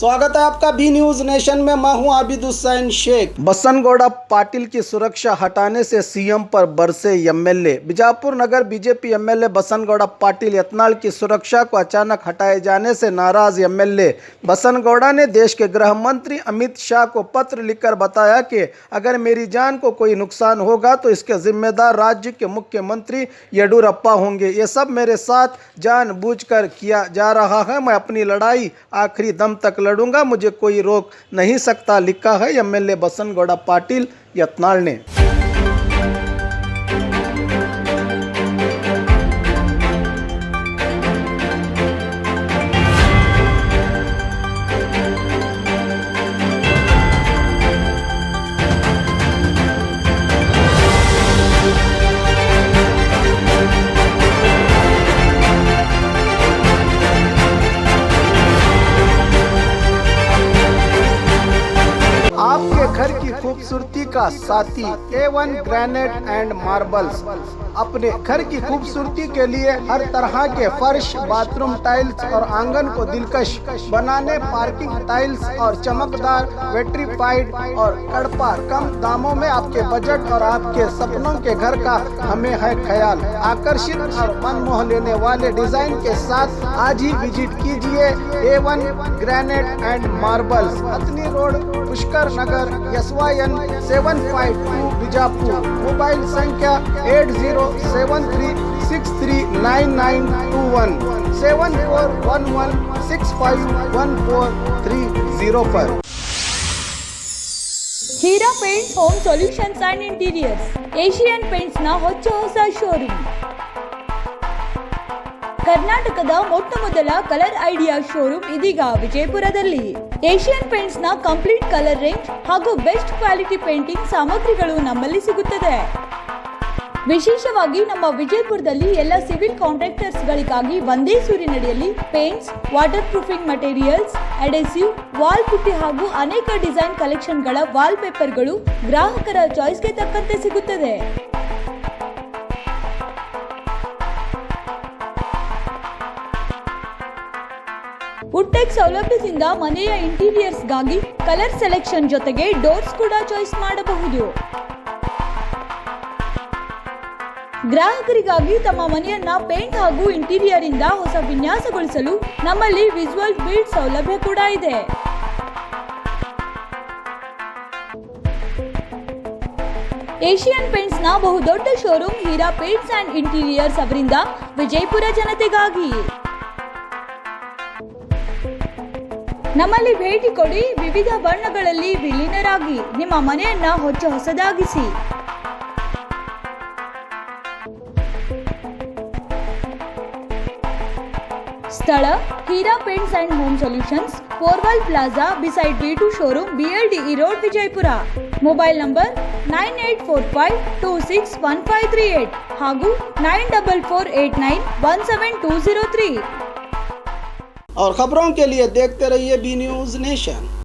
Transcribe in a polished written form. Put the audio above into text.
स्वागत है आपका बी न्यूज नेशन में। मैं हूं आबिद हुसैन शेख। बसनगौड़ा पाटिल की सुरक्षा हटाने से सीएम पर बरसे एमएलए। बीजापुर नगर बीजेपी एमएलए बसनगौड़ा पाटिल यत्नाल की सुरक्षा को अचानक हटाए जाने से नाराज एमएलए बसनगौड़ा ने देश के गृह मंत्री अमित शाह को पत्र लिखकर बताया कि अगर मेरी जान को कोई नुकसान होगा तो इसके जिम्मेदार राज्य के मुख्यमंत्री येडियुरप्पा होंगे। ये सब मेरे साथ जानबूझकर किया जा रहा है। मैं अपनी लड़ाई आखिरी दम तक लड़ूंगा, मुझे कोई रोक नहीं सकता, लिखा है एमएलए बसनगौड़ा पाटिल यत्नाल ने। आपके घर की खूबसूरती का साथी A1 ग्रेनाइट एंड मार्बल्स। अपने घर की खूबसूरती के लिए हर तरह के फर्श, बाथरूम टाइल्स और आंगन को दिलकश बनाने पार्किंग टाइल्स और चमकदार वेट्रीफाइड और कड़पा कम दामों में आपके बजट और आपके सपनों के घर का हमें है ख्याल। आकर्षित और मन मोह लेने वाले डिजाइन के साथ आज ही विजिट कीजिए A1 granite and marbles, Hathni road, Pushkar Nagar, SYN 752 Bijapur. Mobile संख्या 8073639921 7411651430 पर। Heera paints home solutions and interiors, Asian paints ನ ಹೊಸ ಶೋರೂಮ್. ಕರ್ನಾಟಕದ ಮೊಟ್ಟಮೊದಲ ಕಲರ್ ಐಡಿಯಾ ಶೋರೂಮ್ ಇದೀಗ ವಿಜಯಪುರದಲ್ಲಿ. ಏಷಿಯನ್ ಪೇಂಟ್ಸ್ ನ ಕಂಪ್ಲೀಟ್ ಕಲರ್ ರೇಂಜ್ ಹಾಗೂ ಬೆಸ್ಟ್ ಕ್ವಾಲಿಟಿ ಪೇಂಟಿಂಗ್ ಸಾಮಗ್ರಿಗಳು ನಮ್ಮಲ್ಲಿ ಸಿಗುತ್ತದೆ. ವಿಶೇಷವಾಗಿ ನಮ್ಮ ವಿಜಯಪುರದಲ್ಲಿ ಎಲ್ಲ ಸಿವಿಲ್ ಕಾಂಟ್ರಾಕ್ಟರ್ಸ್ ಗಳಿಗಾಗಿ ಒಂದೇ ಸೂರಿನಡಿಯಲ್ಲಿ paints, water proofing materials, adhesive, wall putty ಹಾಗೂ ಅನೇಕ ಡಿಸೈನ್ ಕಲೆಕ್ಷನ್ಗಳ ವಾಲ್ ಪೇಪರ್ಗಳು ಗ್ರಾಹಕರ ಚಾಯ್ಸ್ಗೆ ತಕ್ಕಂತೆ ಸಿಗುತ್ತದೆ. ವುಡ್ಟೆಕ್ ಸೌಲಭ್ಯದಿಂದ ಮನೆಯ ಇಂಟೀರಿಯರ್ಸ್ಗಾಗಿ ಕಲರ್ ಸೆಲೆಕ್ಷನ್ ಜೊತೆಗೆ ಡೋರ್ಸ್ ಕೂಡ ಚಾಯ್ಸ್ ಮಾಡಬಹುದು. ಗ್ರಾಹಕರಿಗಾಗಿ ತಮ್ಮ ಮನೆಯನ್ನ ಪೇಂಟ್ ಹಾಗೂ ಇಂಟೀರಿಯರ್ ಇಂದ ಹೊಸ ವಿನ್ಯಾಸಗೊಳಿಸಲು ನಮ್ಮಲ್ಲಿ ವಿಜುವಲ್ ಬೀಡ್ ಸೌಲಭ್ಯ ಕೂಡ ಇದೆ. ಏಷಿಯನ್ ಪೇಂಟ್ಸ್ ನ ಬಹುದೊಡ್ಡ showroom Heera paints and interiors ಅವರಿಂದ ವಿಜಯಪುರ ಜನತೆಗಾಗಿ. ನಮ್ಮಲ್ಲಿ ಭೇಟಿ ಕೊಡಿ, ವಿವಿಧ ಬಣ್ಣಗಳಲ್ಲಿ ವಿಲೀನರಾಗಿ ನಿಮ್ಮ ಮನೆಯನ್ನ ಹೊಸದಾಗಿಸಿ. ಸ್ಥಳ Heera paints and home solutions, Porwal plaza beside B2 showroom, BLDE road, Vijayapura. Mobile number 9845261538 ಹಾಗೂ 9448917203। और खबरों के लिए देखते रहिए बी न्यूज नेशन।